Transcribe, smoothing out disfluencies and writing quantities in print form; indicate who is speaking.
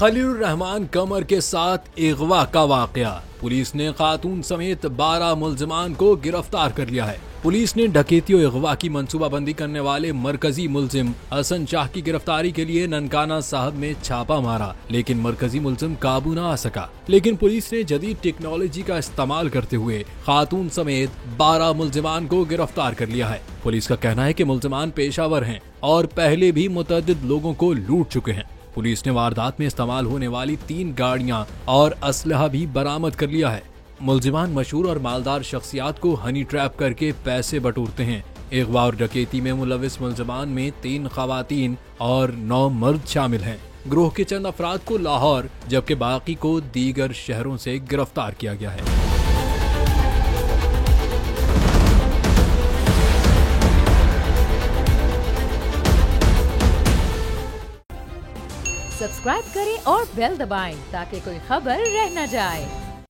Speaker 1: खलीलुर रहमान कमर के साथ अगवा का वाकया। पुलिस ने खातून समेत 12 मुल्जिमान को गिरफ्तार कर लिया है। पुलिस ने डकैती और अगवा की मंसूबाबंदी करने वाले मरकजी मुल्जिम हसन शाह की गिरफ्तारी के लिए ननकाना साहब में छापा मारा, लेकिन मरकजी मुल्जिम काबू न आ सका। लेकिन पुलिस ने जदीद टेक्नोलॉजी का इस्तेमाल करते हुए खातून समेत 12 मुल्जिमान को गिरफ्तार कर लिया है। पुलिस का कहना है कि मुल्जिमान पेशावर हैं और पहले भी मुतअद्दिद लोगों को लूट चुके हैं। पुलिस ने वारदात में इस्तेमाल होने वाली 3 गाड़ियां और असलहा भी बरामद कर लिया है। मुल्जिमान मशहूर और मालदार शख्सियात को हनी ट्रैप करके पैसे बटोरते हैं। अगवा और डकैती में मुलविस मुल्जिमान में 3 खवातीन और 9 मर्द शामिल हैं। गिरोह के चंद अफराद को लाहौर जबकि बाकी को दीगर शहरों से गिरफ्तार किया गया है।
Speaker 2: सब्सक्राइब करें और बेल दबाएं ताकि कोई खबर रह न जाए।